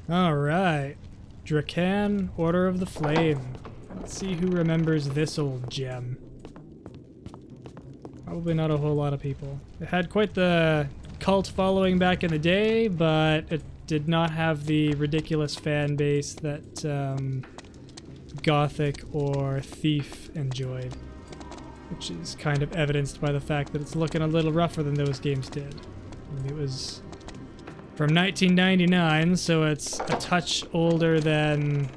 Alright. Drakan, Order of the Flame. Let's see who remembers this old gem. Probably not a whole lot of people. It had quite the cult following back in the day, but it did not have the ridiculous fan base that Gothic or Thief enjoyed, which is kind of evidenced by the fact that it's looking a little rougher than those games did. I mean, it was from 1999, so it's a touch older than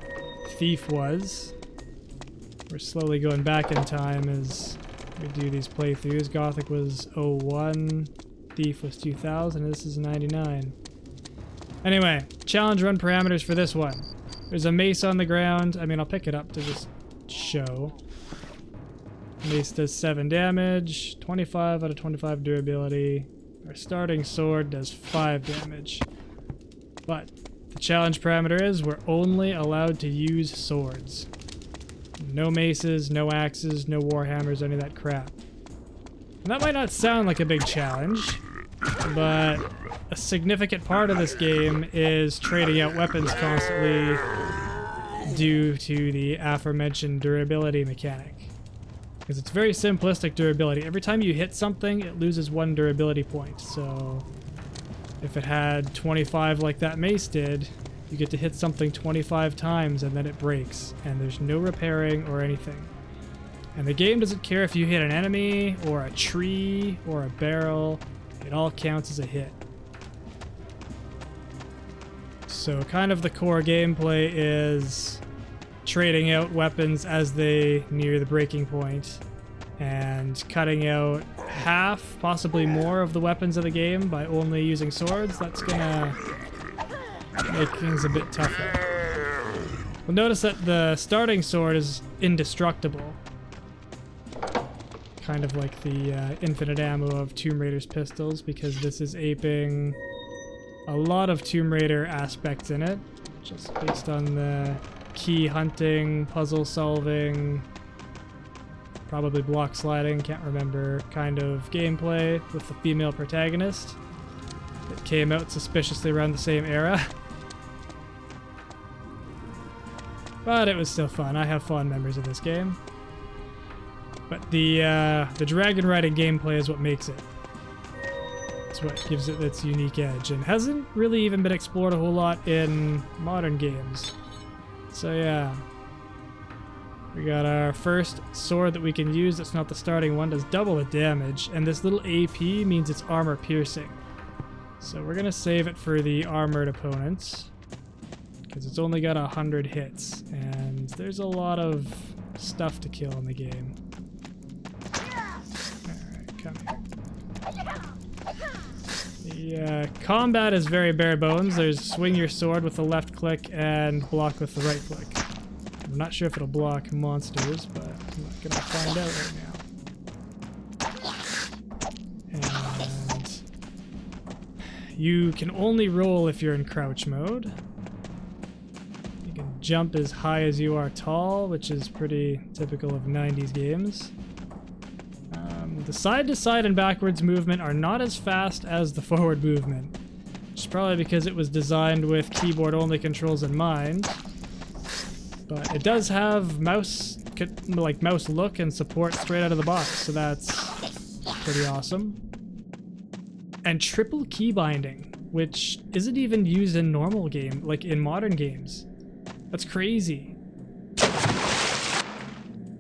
Thief was. We're slowly going back in time as we do these playthroughs. Gothic was 01, Thief was 2000, and this is 99. Anyway, challenge run parameters for this one. There's a mace on the ground. I mean, I'll pick it up to just show. Mace does 7 damage, 25 out of 25 durability. Our starting sword does 5 damage. But the challenge parameter is we're only allowed to use swords. No maces, no axes, no warhammers, any of that crap. And that might not sound like a big challenge, but a significant part of this game is trading out weapons constantly due to the aforementioned durability mechanic. Because it's very simplistic durability. Every time you hit something, it loses 1 durability point. So if it had 25 like that mace did, you get to hit something 25 times and then it breaks. And there's no repairing or anything. And the game doesn't care if you hit an enemy or a tree or a barrel. It all counts as a hit. So kind of the core gameplay is trading out weapons as they near the breaking point and cutting out half, possibly more, of the weapons of the game by only using swords. That's gonna make things a bit tougher. Well, notice that the starting sword is indestructible. Kind of like the infinite ammo of Tomb Raider's pistols, because this is aping a lot of Tomb Raider aspects in it, just based on the key hunting, puzzle solving, probably block sliding, can't remember, kind of gameplay with the female protagonist. It came out suspiciously around the same era. But it was still fun. I have fond memories of this game. But the dragon riding gameplay is what makes it. It's what gives it its unique edge, and hasn't really even been explored a whole lot in modern games. So yeah, we got our first sword that we can use. That's not the starting one. Does double the damage, and this little AP means it's armor piercing. So we're gonna save it for the armored opponents because it's only got 100 hits, and there's a lot of stuff to kill in the game. Alright, come here. The combat is very bare bones. There's swing your sword with the left click and block with the right click. I'm not sure if it'll block monsters, but I'm not gonna find out right now. And you can only roll if you're in crouch mode. You can jump as high as you are tall, which is pretty typical of 90s games. The side-to-side and backwards movement are not as fast as the forward movement, which is probably because it was designed with keyboard-only controls in mind. But it does have mouse look and support straight out of the box, so that's pretty awesome. And triple key binding, which isn't even used in normal game, like in modern games. That's crazy.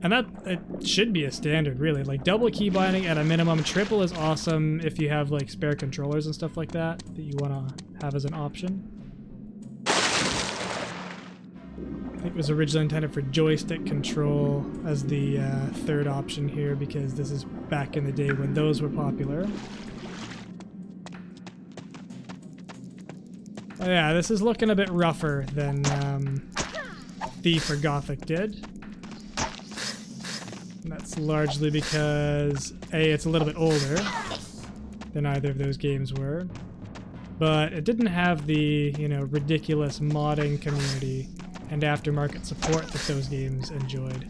And that, it should be a standard, really. Like, double key binding at a minimum. Triple is awesome if you have, like, spare controllers and stuff like that you want to have as an option. I think it was originally intended for joystick control as the third option here, because this is back in the day when those were popular. Oh yeah, this is looking a bit rougher than Thief or Gothic did. And that's largely because, A, it's a little bit older than either of those games were, but it didn't have the, you know, ridiculous modding community and aftermarket support that those games enjoyed.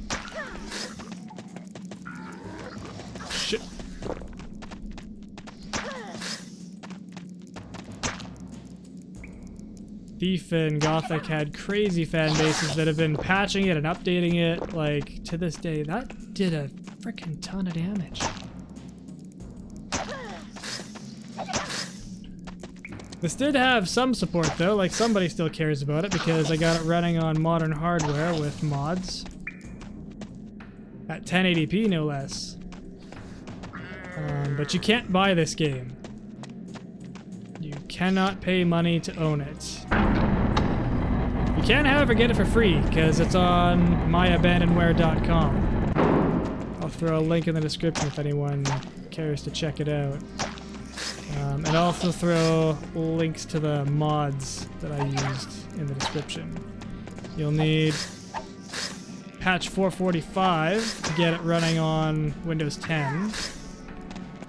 Shit. Thief and Gothic had crazy fan bases that have been patching it and updating it, like, to this day. That did a freaking ton of damage. This did have some support though, like somebody still cares about it because I got it running on modern hardware with mods. At 1080p no less. But you can't buy this game. You cannot pay money to own it. You can, however, get it for free because it's on myabandonware.com. I'll throw a link in the description if anyone cares to check it out. And also throw links to the mods that I used in the description. You'll need patch 445 to get it running on Windows 10.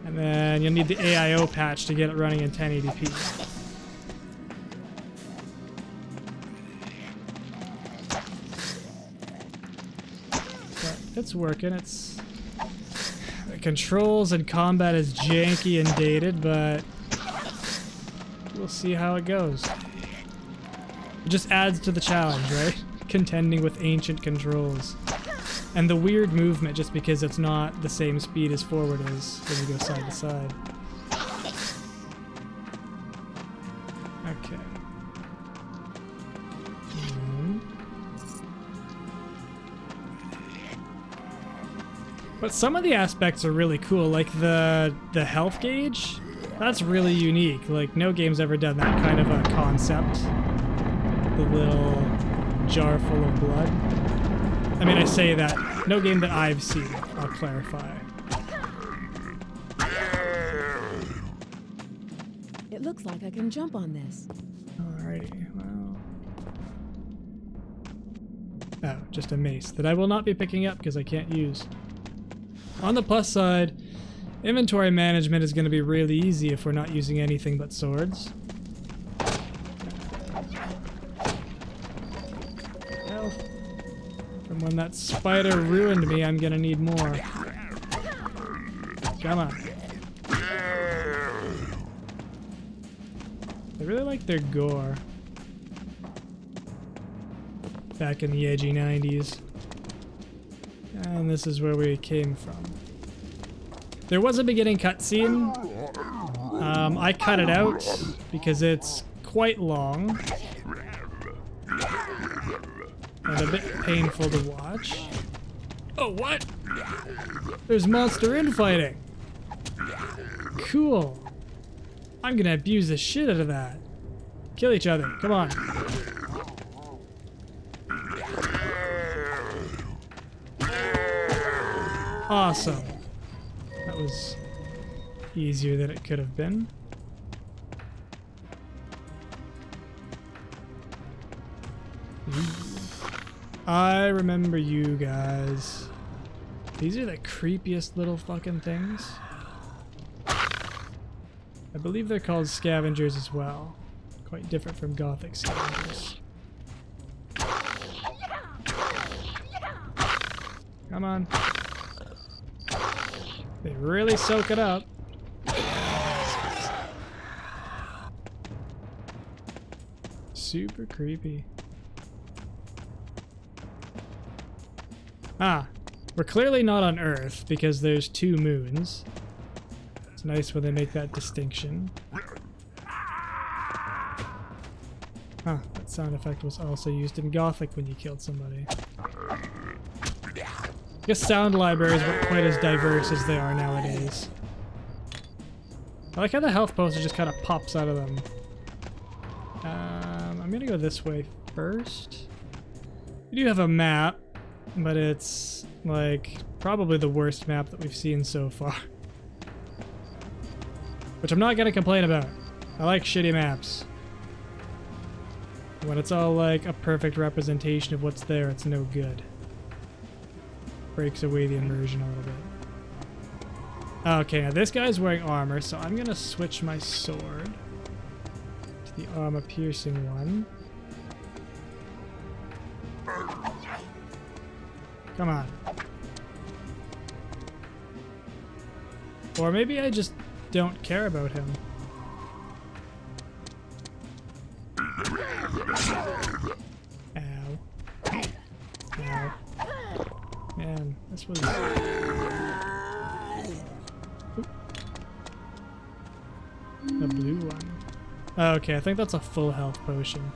And then you'll need the AIO patch to get it running in 1080p. But it's working. The controls and combat is janky and dated, but we'll see how it goes. It just adds to the challenge, right? Contending with ancient controls. And the weird movement just because it's not the same speed as forward is when you go side to side. Okay. But some of the aspects are really cool, like the health gauge. That's really unique. Like, no game's ever done that kind of a concept. The little jar full of blood. I mean, I say that. No game that I've seen, I'll clarify. It looks like I can jump on this. Alrighty, well... Oh, just a mace that I will not be picking up because I can't use. On the plus side, inventory management is going to be really easy if we're not using anything but swords. Well, from when that spider ruined me, I'm going to need more. Come on. I really like their gore. Back in the edgy 90s. And this is where we came from. There was a beginning cutscene. I cut it out because it's quite long and a bit painful to watch. Oh, what? There's monster infighting. Cool. I'm gonna abuse the shit out of that. Kill each other. Come on. Awesome. That was easier than it could have been. I remember you guys. These are the creepiest little fucking things. I believe they're called scavengers as well. Quite different from Gothic scavengers. Come on. They really soak it up. Super creepy. Ah, we're clearly not on Earth because there's 2 moons. It's nice when they make that distinction. Huh, that sound effect was also used in Gothic when you killed somebody. I guess sound libraries weren't quite as diverse as they are nowadays. I like how the health poster just kind of pops out of them. I'm gonna go this way first. We do have a map, but it's like probably the worst map that we've seen so far. Which I'm not gonna complain about. I like shitty maps. When it's all like a perfect representation of what's there, it's no good. Breaks away the immersion a little bit. Okay, now this guy's wearing armor, so I'm gonna switch my sword to the armor-piercing one. Come on. Or maybe I just don't care about him. Ow. Ow. Man, this was... Oop. The blue one. Oh, okay, I think that's a full health potion.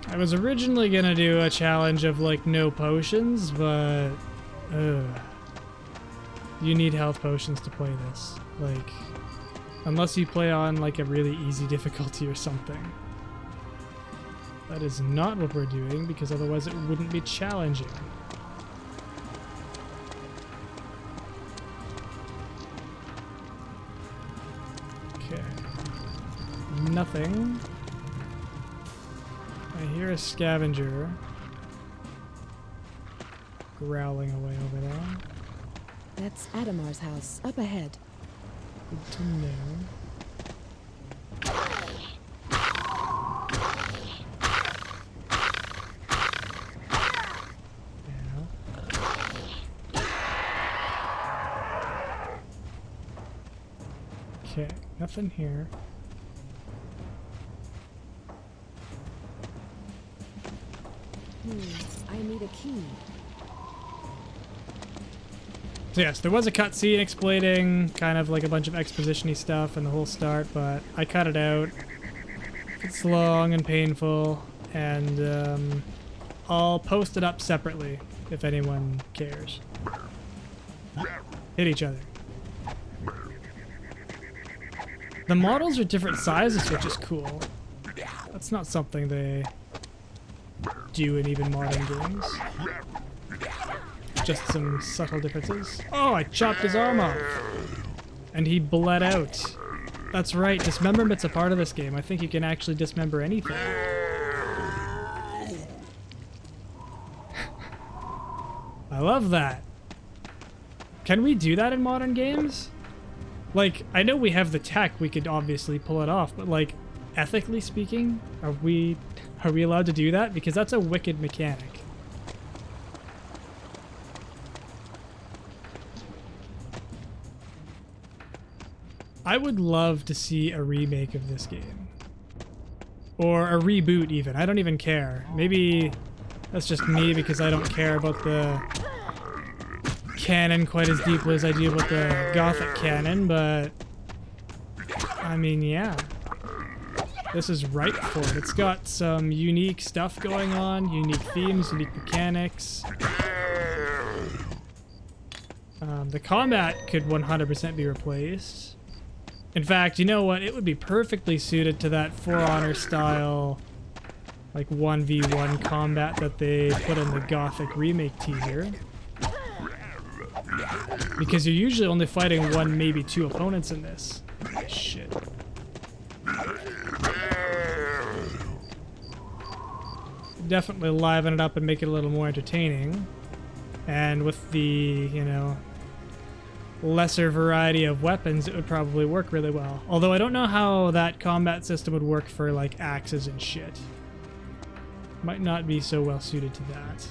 I was originally gonna do a challenge of like no potions, but you need health potions to play this. Like, unless you play on like a really easy difficulty or something. That is not what we're doing, because otherwise it wouldn't be challenging. Okay. Nothing. I hear a scavenger growling away over there. That's Adamar's house, up ahead. Good to know. Okay, nothing here. I need a key. So yes, there was a cutscene explaining kind of like a bunch of exposition-y stuff and the whole start, but I cut it out. It's long and painful, and I'll post it up separately if anyone cares. Hit each other. The models are different sizes, which is cool. That's not something they do in even modern games. Just some subtle differences. Oh, I chopped his arm off! And he bled out. That's right, dismemberment's a part of this game. I think you can actually dismember anything. I love that. Can we do that in modern games? Like, I know we have the tech, we could obviously pull it off, but like, ethically speaking, are we allowed to do that? Because that's a wicked mechanic. I would love to see a remake of this game. Or a reboot even, I don't even care. Maybe that's just me because I don't care about the canon quite as deeply as I do about the Gothic canon, but I mean, yeah. This is right for it. It's got some unique stuff going on, unique themes, unique mechanics. The combat could 100% be replaced. In fact, you know what? It would be perfectly suited to that For Honor style, like 1v1 combat that they put in the Gothic remake teaser. Because you're usually only fighting one, maybe two opponents in this. Shit. Definitely liven it up and make it a little more entertaining. And with the, you know, lesser variety of weapons, it would probably work really well. Although I don't know how that combat system would work for like axes and shit. Might not be so well suited to that.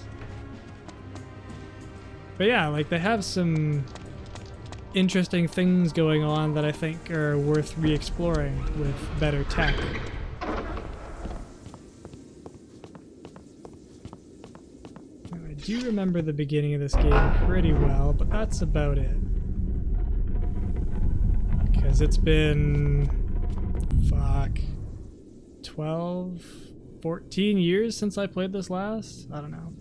But yeah, like they have some interesting things going on that I think are worth re-exploring with better tech. I do remember the beginning of this game pretty well, but that's about it. Because it's been, 12, 14 years since I played this last? I don't know.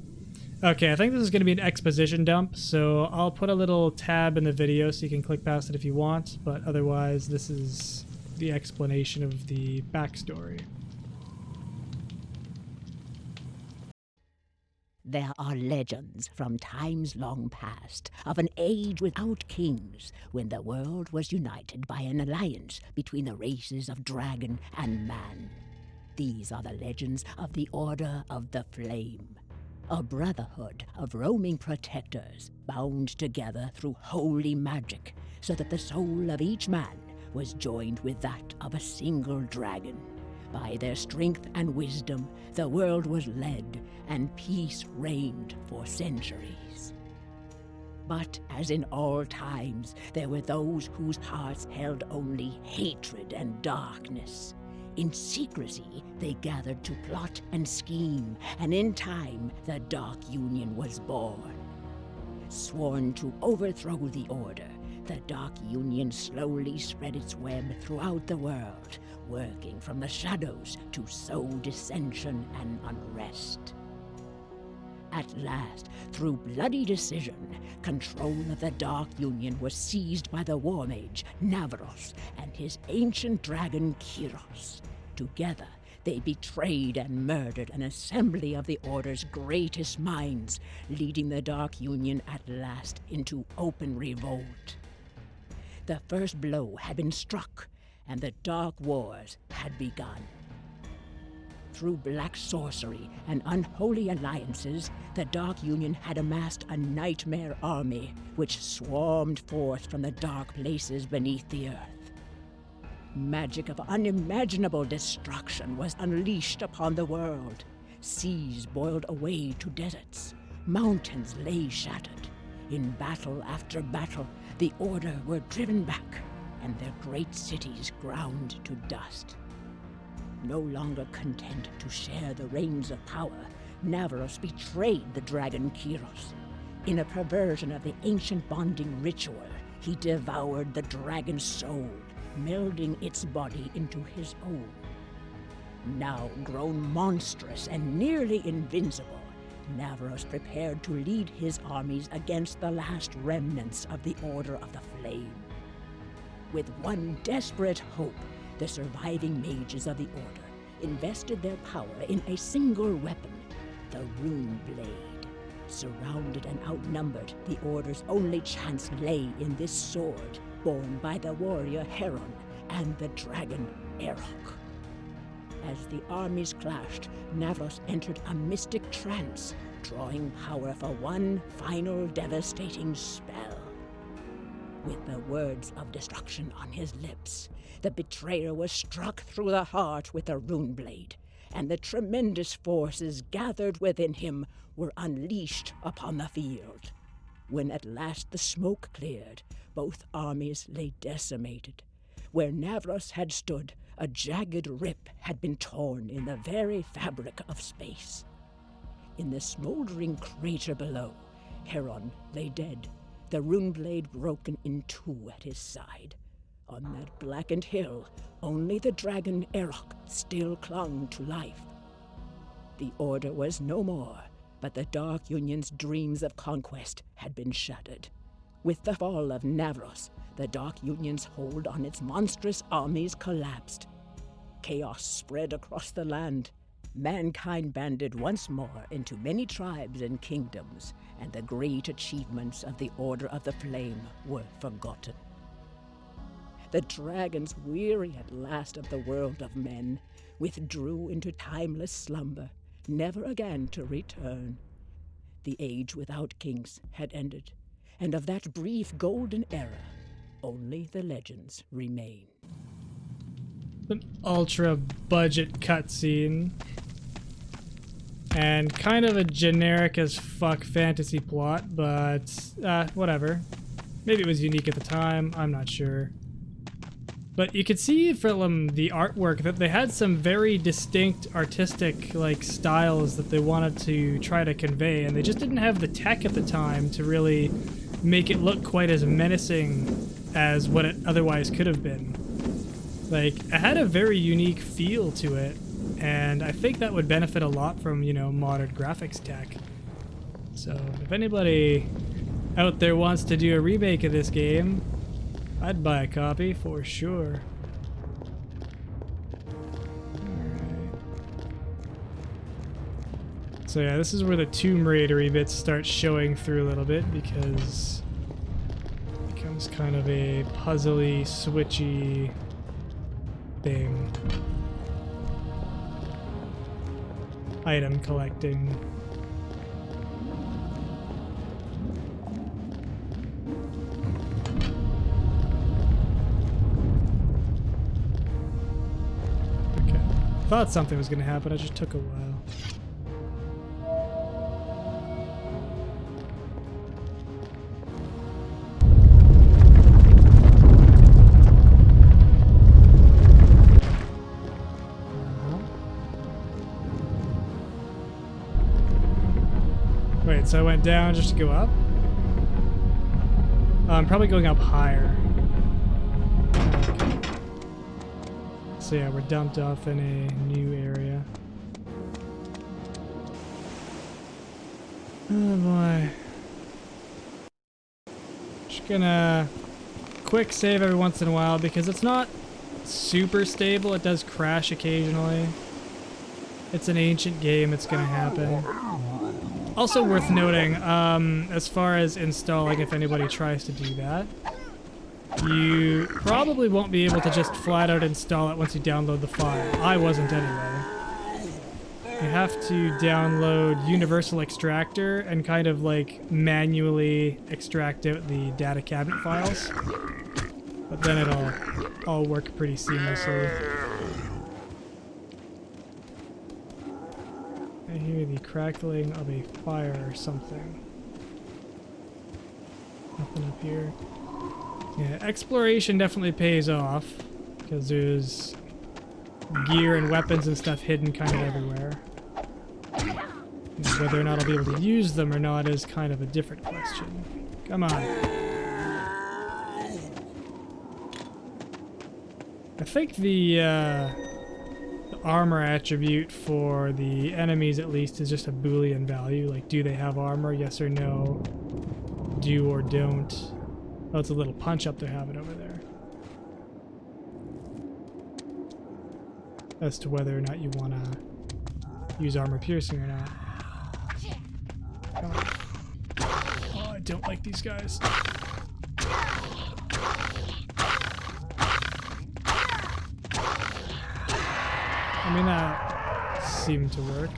Okay, I think this is going to be an exposition dump, so I'll put a little tab in the video so you can click past it if you want, but otherwise this is the explanation of the backstory. There are legends from times long past of an age without kings when the world was united by an alliance between the races of dragon and man. These are the legends of the Order of the Flame, a brotherhood of roaming protectors bound together through holy magic so that the soul of each man was joined with that of a single dragon. By their strength and wisdom, the world was led, and peace reigned for centuries. But as in all times, there were those whose hearts held only hatred and darkness. In secrecy, they gathered to plot and scheme, and in time, the Dark Union was born. Sworn to overthrow the Order, the Dark Union slowly spread its web throughout the world, working from the shadows to sow dissension and unrest. At last, through bloody decision, control of the Dark Union was seized by the War Mage, Navros, and his ancient dragon, Kyros. Together, they betrayed and murdered an assembly of the Order's greatest minds, leading the Dark Union at last into open revolt. The first blow had been struck, and the Dark Wars had begun. Through black sorcery and unholy alliances, the Dark Union had amassed a nightmare army which swarmed forth from the dark places beneath the earth. Magic of unimaginable destruction was unleashed upon the world. Seas boiled away to deserts. Mountains lay shattered. In battle after battle, the Order were driven back, and their great cities ground to dust. No longer content to share the reins of power, Navros betrayed the dragon Kyros. In a perversion of the ancient bonding ritual, he devoured the dragon's soul, melding its body into his own. Now grown monstrous and nearly invincible, Navros prepared to lead his armies against the last remnants of the Order of the Flame. With one desperate hope, the surviving mages of the Order invested their power in a single weapon, the Rune Blade. Surrounded and outnumbered, the Order's only chance lay in this sword, borne by the warrior Heron and the dragon Arok. As the armies clashed, Navros entered a mystic trance, drawing power for one final devastating spell. With the words of destruction on his lips, the betrayer was struck through the heart with a rune blade, and the tremendous forces gathered within him were unleashed upon the field. When at last the smoke cleared, both armies lay decimated. Where Navros had stood, a jagged rip had been torn in the very fabric of space. In the smoldering crater below, Heron lay dead, the rune blade broken in two at his side. On that blackened hill, only the dragon Arok still clung to life. The Order was no more, but the Dark Union's dreams of conquest had been shattered. With the fall of Navros, the Dark Union's hold on its monstrous armies collapsed. Chaos spread across the land. Mankind banded once more into many tribes and kingdoms, and the great achievements of the Order of the Flame were forgotten. The dragons, weary at last of the world of men, withdrew into timeless slumber, never again to return. The age without kings had ended, and of that brief golden era, only the legends remain. An ultra-budget cutscene. And kind of a generic as fuck fantasy plot, but whatever. Maybe it was unique at the time, I'm not sure. But you could see from the artwork that they had some very distinct artistic styles that they wanted to try to convey, and they just didn't have the tech at the time to really make it look quite as menacing as what it otherwise could have been. It had a very unique feel to it, and I think that would benefit a lot from, modern graphics tech. So if anybody out there wants to do a remake of this game, I'd buy a copy for sure. Alright. So yeah, this is where the Tomb Raider-y bits start showing through a little bit, because it becomes kind of a puzzly, switchy thing. Item collecting. Okay. Thought something was gonna happen, it just took a while. wait, so I went down just to go up? I'm probably going up higher. Okay. So yeah, we're dumped off in a new area. Oh boy. Just gonna quick save every once in a while because it's not super stable. It does crash occasionally. It's an ancient game, it's gonna happen. Also worth noting, as far as installing, if anybody tries to do that, you probably won't be able to just flat out install it once you download the file. I wasn't anyway. You have to download Universal Extractor and kind of like manually extract out the data cabinet files. But then it'll all work pretty seamlessly. I hear the crackling of a fire or something. Nothing up here. Yeah, exploration definitely pays off because there's gear and weapons and stuff hidden kind of everywhere. Whether or not I'll be able to use them or not is kind of a different question. Come on. I think the armor attribute for the enemies at least is just a Boolean value. Like, do they have armor? Yes or no. Do or don't. Oh, it's a little punch up they have it over there. As to whether or not you want to use armor piercing or not. Come on. Oh, I don't like these guys. I mean, that seemed to work.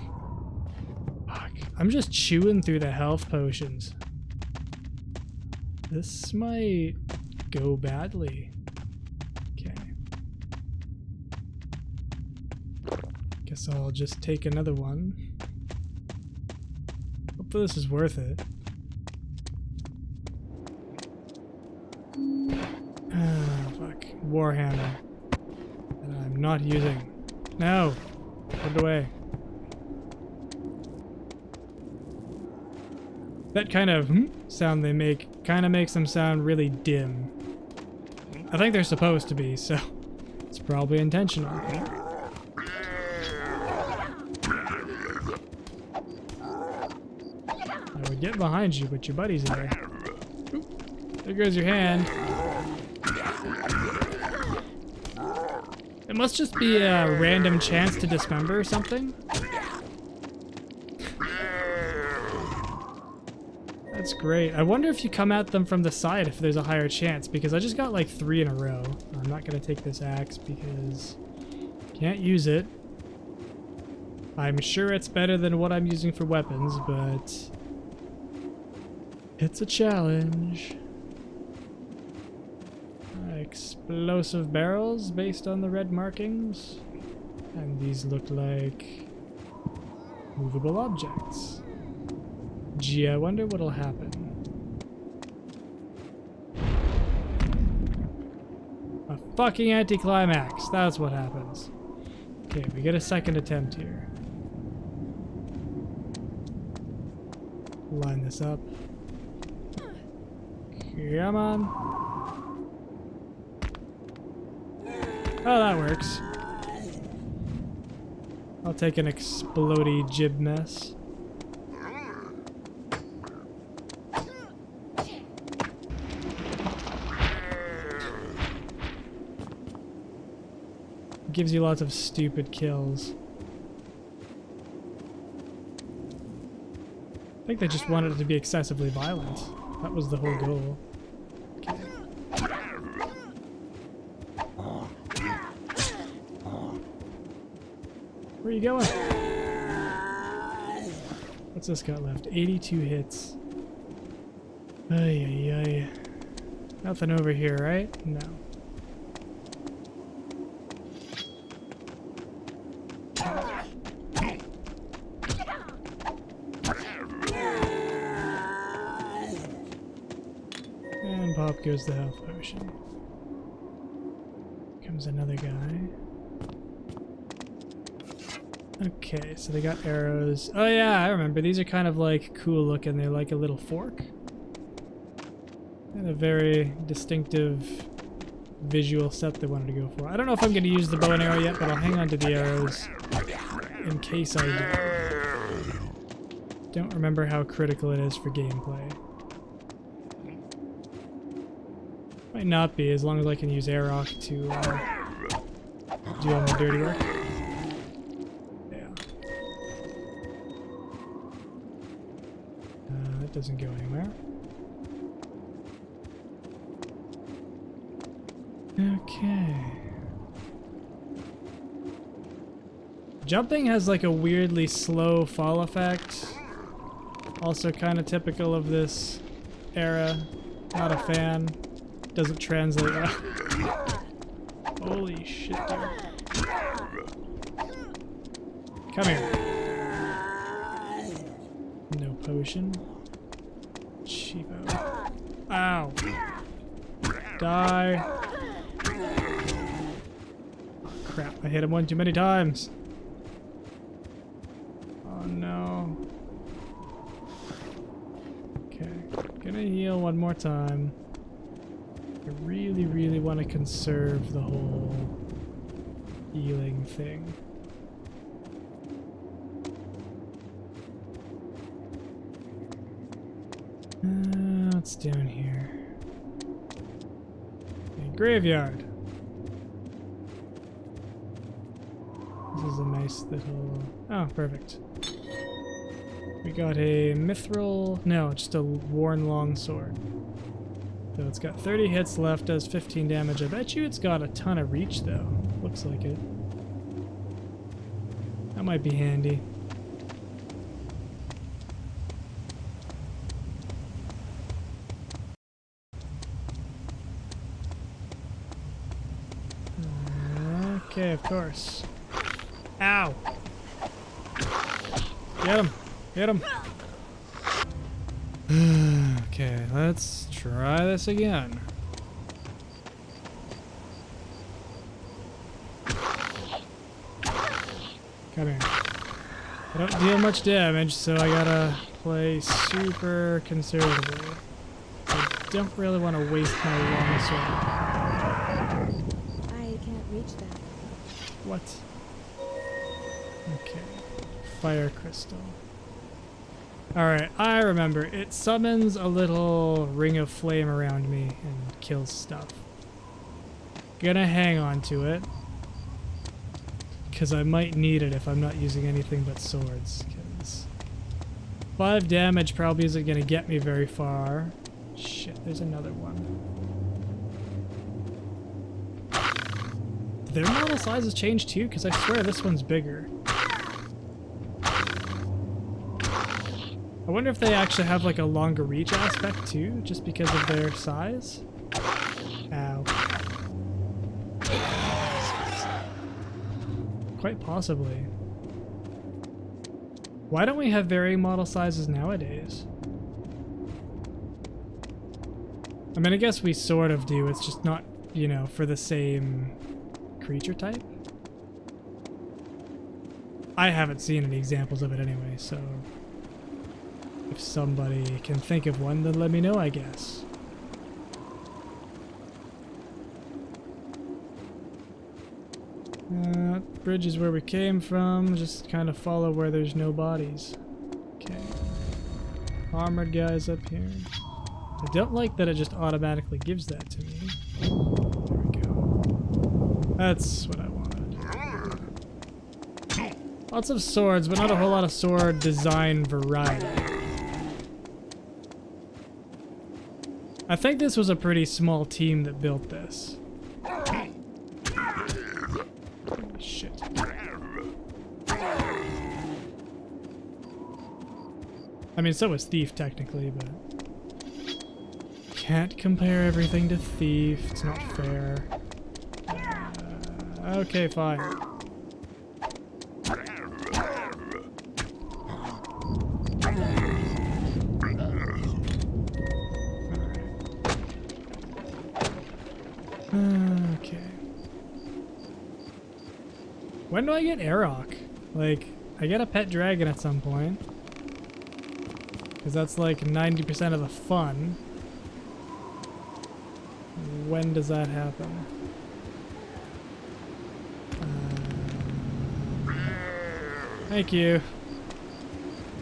Fuck. I'm just chewing through the health potions. This might go badly. Okay. Guess I'll just take another one. Hopefully this is worth it. Ah, fuck. Warhammer. That I'm not using. No! Put it away. That kind of sound they make kind of makes them sound really dim. I think they're supposed to be, so it's probably intentional. I would get behind you, but your buddy's there. Oop, there goes your hand. It must just be a random chance to dismember or something. That's great. I wonder if you come at them from the side if there's a higher chance, because I just got like 3 in a row. I'm not going to take this axe because I can't use it. I'm sure it's better than what I'm using for weapons, but it's a challenge. Explosive barrels based on the red markings. And these look like movable objects. Gee, I wonder what'll happen. A fucking anticlimax. That's what happens. Okay, we get a second attempt here. Line this up. Come on. Oh, that works. I'll take an explodey jib mess. Gives you lots of stupid kills. I think they just wanted it to be excessively violent. That was the whole goal. Okay. Where are you going? What's this got left? 82 hits. Ay, ay, ay. Nothing over here, right? No. And pop goes the health potion. Comes another guy. Okay, so they got arrows. Oh yeah, I remember. These are kind of like cool looking. They're like a little fork. And a very distinctive visual set they wanted to go for. I don't know if I'm going to use the bow and arrow yet, but I'll hang on to the arrows in case I do. Don't remember how critical it is for gameplay. Might not be, as long as I can use Arok to do all my dirty work. Yeah. That doesn't go anywhere. Okay. Jumping has like a weirdly slow fall effect. Also kind of typical of this era. Not a fan. Doesn't translate well. Holy shit, dude. Come here. No potion. Cheapo. Ow. Die. Crap, I hit him one too many times. Oh no. Okay, gonna heal one more time. I really, really want to conserve the whole healing thing. What's down here? A graveyard. This is a nice little... Oh, perfect. We got a mithril... No, just a worn longsword. So it's got 30 hits left, does 15 damage. I bet you it's got a ton of reach, though. Looks like it. That might be handy. Okay, of course. Ow! Get him! Get him! Okay, let's try this again. Come here. I don't deal much damage, so I gotta play super conservatively. I don't really want to waste my longsword. I can't reach that. What? Okay. Fire crystal. Alright, I remember. It summons a little ring of flame around me and kills stuff. Gonna hang on to it. Because I might need it if I'm not using anything but swords. 'Cause 5 damage probably isn't gonna get me very far. Shit, there's another one. Did their model sizes change too? Because I swear this one's bigger. I wonder if they actually have like a longer reach aspect too, just because of their size. Ow. Quite possibly. Why don't we have varying model sizes nowadays? I mean, I guess we sort of do, it's just not, you know, for the same creature type. I haven't seen any examples of it anyway, so... if somebody can think of one, then let me know, I guess. Bridge is where we came from. Just kind of follow where there's no bodies. Okay. Armored guys up here. I don't like that it just automatically gives that to me. There we go. That's what I wanted. Lots of swords, but not a whole lot of sword design variety. I think this was a pretty small team that built this. Shit. I mean, so was Thief, technically, but... can't compare everything to Thief. It's not fair. Okay, fine. Okay. When do I get Arok? Like, I get a pet dragon at some point. Because that's like 90% of the fun. When does that happen? Thank you.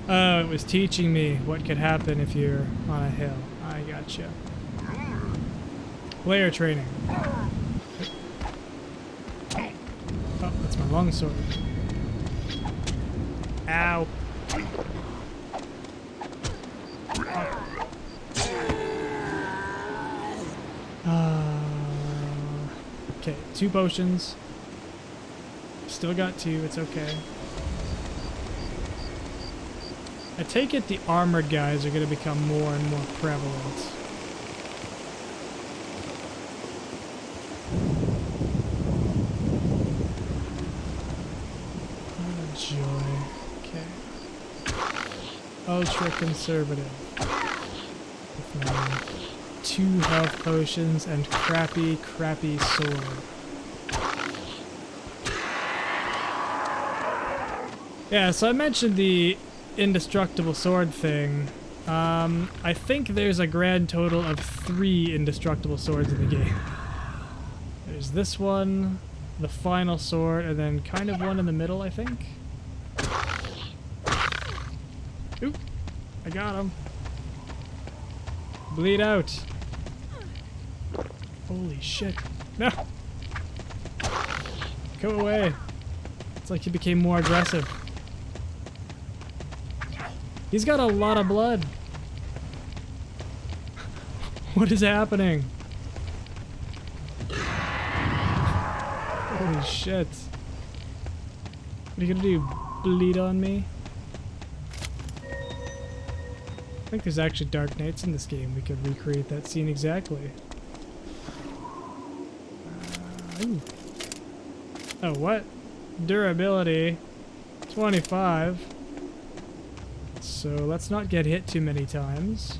Oh, it was teaching me what could happen if you're on a hill. I gotcha. Player training. Oh, that's my longsword. Ow. Okay, 2 potions. Still got 2, it's okay. I take it the armored guys are going to become more and more prevalent. Oh, joy. Okay. Ultra conservative. With my 2 health potions and crappy sword. Yeah, so I mentioned the indestructible sword thing. I think there's a grand total of 3 indestructible swords in the game. There's this one, the final sword, and then kind of one in the middle, I think. Oop, I got him. Bleed out. Holy shit. No! Go away. It's like he became more aggressive. He's got a lot of blood. What is happening? Holy shit. What are you gonna do? Bleed on me? I think there's actually Dark Knights in this game. We could recreate that scene exactly. Ooh. Oh, what? Durability. 25. So let's not get hit too many times.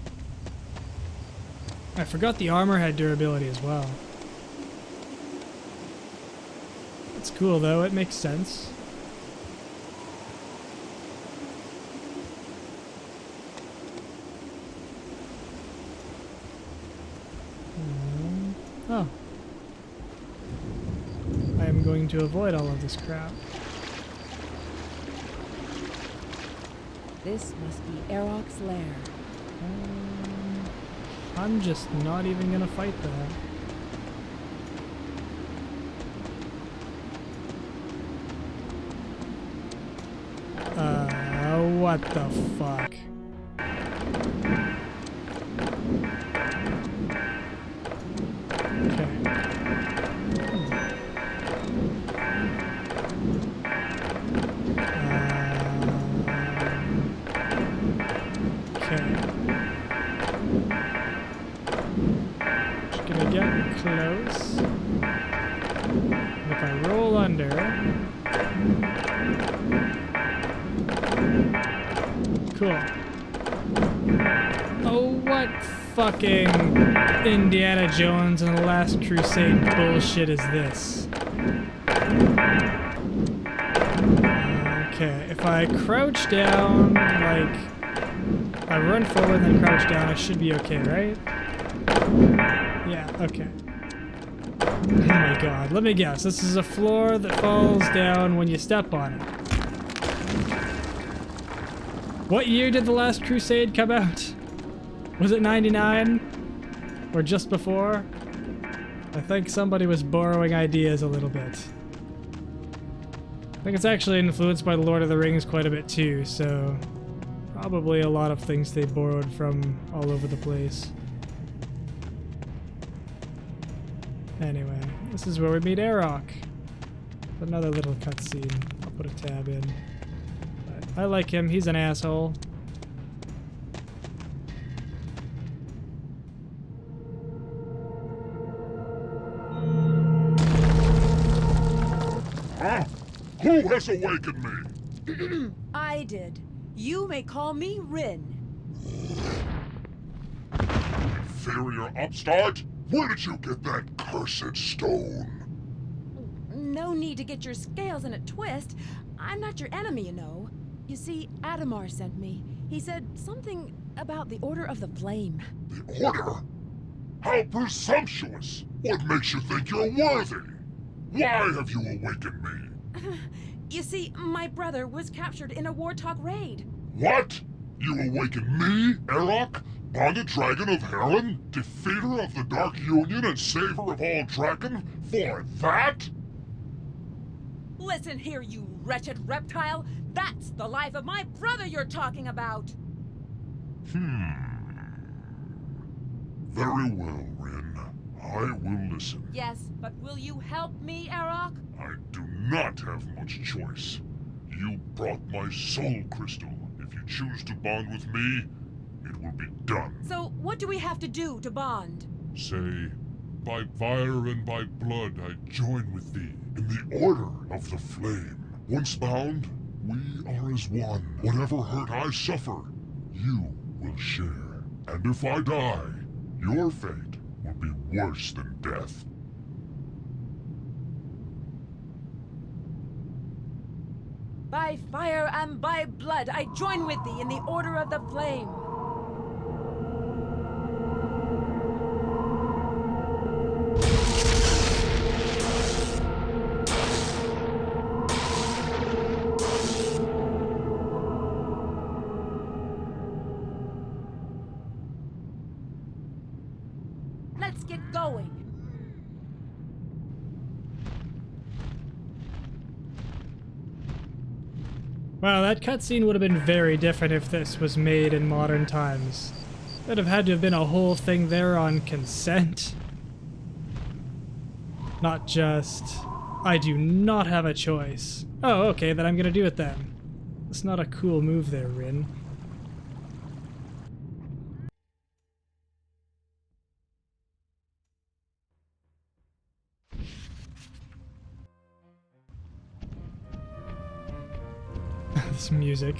I forgot the armor had durability as well. It's cool though, it makes sense. Oh. I am going to avoid all of this crap. This must be Arok's lair. I'm just not even gonna fight that. What the fuck? Close. And if I roll under, cool. Oh, what fucking Indiana Jones and the Last Crusade bullshit is this? Okay, if I crouch down, like, I run forward and then crouch down, I should be okay, right? Yeah, okay. Oh my god, let me guess. This is a floor that falls down when you step on it. What year did The Last Crusade come out? Was it 99? Or just before? I think somebody was borrowing ideas a little bit. I think it's actually influenced by The Lord of the Rings quite a bit too, so probably a lot of things they borrowed from all over the place. Anyway, this is where we meet Arok. Another little cutscene. I'll put a tab in. But I like him, he's an asshole. Huh? Who has awakened me? I did. You may call me Rin. Inferior upstart? Where did you get that cursed stone? No need to get your scales in a twist. I'm not your enemy, you know. You see, Adamar sent me. He said something about the Order of the Flame. The Order? How presumptuous! What makes you think you're worthy? Why have you awakened me? You see, my brother was captured in a Wartalk raid. What? You awakened me, Arok? By the Dragon of Heron, defeater of the Dark Union and saver of all Drakan, for that? Listen here, you wretched reptile. That's the life of my brother you're talking about. Very well, Rin. I will listen. Yes, but will you help me, Arok? I do not have much choice. You brought my soul crystal. If you choose to bond with me, it will be done. So, what do we have to do to bond? Say, by fire and by blood I join with thee in the Order of the Flame. Once bound, we are as one. Whatever hurt I suffer, you will share. And if I die, your fate will be worse than death. By fire and by blood, I join with thee in the Order of the Flame. Let's get going. Wow, that cutscene would have been very different if this was made in modern times. There'd have had to have been a whole thing there on consent. Not just, I do not have a choice. Oh, okay, then I'm gonna do it then. That's not a cool move there, Rin. This music.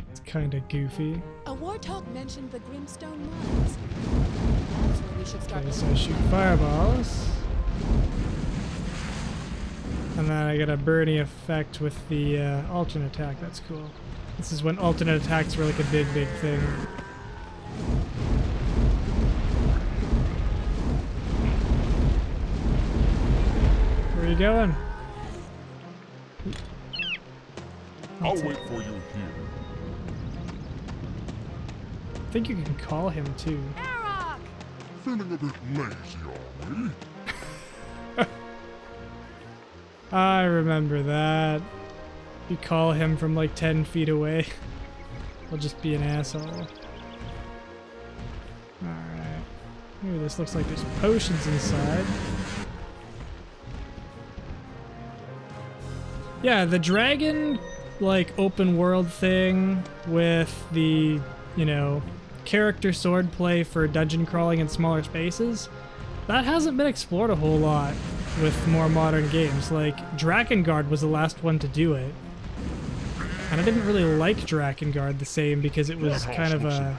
It's kinda goofy. A Wartalk mentioned the Grimstone Mines. That's where we should start. Okay, so I shoot fireballs. And then I get a burning effect with the alternate attack. That's cool. This is when alternate attacks were like a big thing. Where are you going? I'll wait for you here. I think you can call him too. Arok! Feeling a bit lazy, are we? I remember that. You call him from like 10 feet away. I'll just be an asshole. Alright. Ooh, this looks like there's potions inside. Yeah, the dragon, like, open world thing with the, you know, character swordplay for dungeon crawling in smaller spaces, that hasn't been explored a whole lot with more modern games. Like, Drakengard was the last one to do it. And I didn't really like Drakengard the same because it was kind of a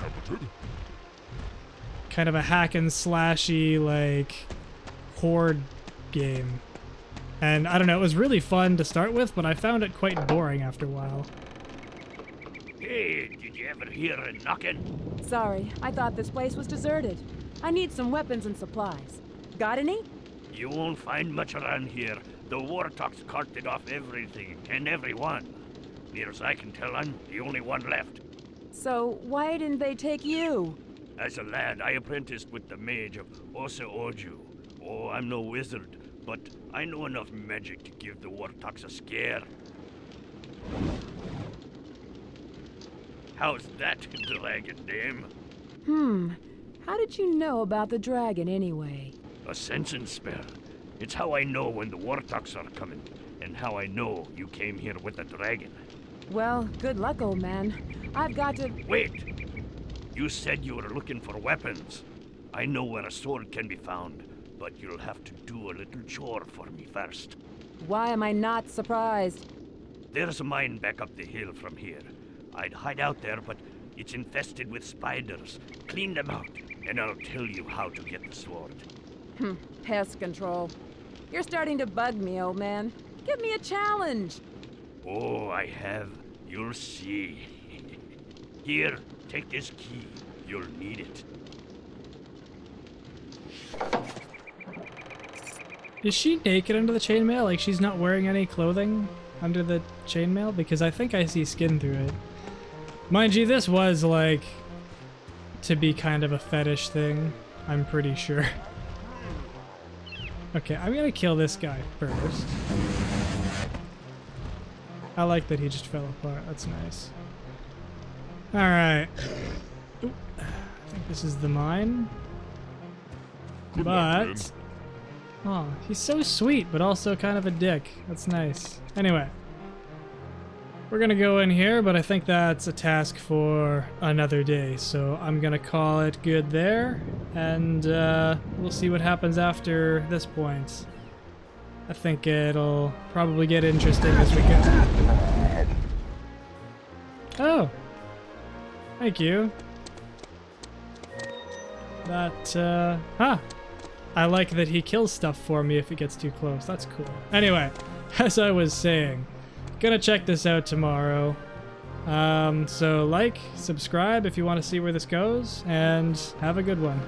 hack and slashy, like, horde game. And I don't know, it was really fun to start with, but I found it quite boring after a while. Hey, did you ever hear a knocking? Sorry, I thought this place was deserted. I need some weapons and supplies. Got any? You won't find much around here. The Wartalks carted off everything and everyone. Near as I can tell, I'm the only one left. So, why didn't they take you? As a lad, I apprenticed with the mage of Osa Oju. Oh, I'm no wizard, but I know enough magic to give the Wartalks a scare. How's that, dragon dame? How did you know about the dragon anyway? A sensing spell. It's how I know when the Wartalks are coming, and how I know you came here with a dragon. Well, good luck, old man. I've got to... Wait! You said you were looking for weapons. I know where a sword can be found, but you'll have to do a little chore for me first. Why am I not surprised? There's a mine back up the hill from here. I'd hide out there, but it's infested with spiders. Clean them out, and I'll tell you how to get the sword. Pest control. You're starting to bug me, old man. Give me a challenge. Oh, I have. You'll see. Here, take this key. You'll need it. Is she naked under the chainmail? Like she's not wearing any clothing under the chainmail? Because I think I see skin through it. Mind you, this was like to be kind of a fetish thing, I'm pretty sure. Okay, I'm gonna kill this guy first. I like that he just fell apart. That's nice. Alright. I think this is the mine. Good luck, man. But... oh, he's so sweet, but also kind of a dick. That's nice. Anyway. We're gonna go in here, but I think that's a task for another day. So I'm gonna call it good there. And we'll see what happens after this point. I think it'll probably get interesting as we go. Oh. Thank you. That, I like that he kills stuff for me if it gets too close. That's cool. Anyway, as I was saying, gonna check this out tomorrow. So like, subscribe if you want to see where this goes, and have a good one.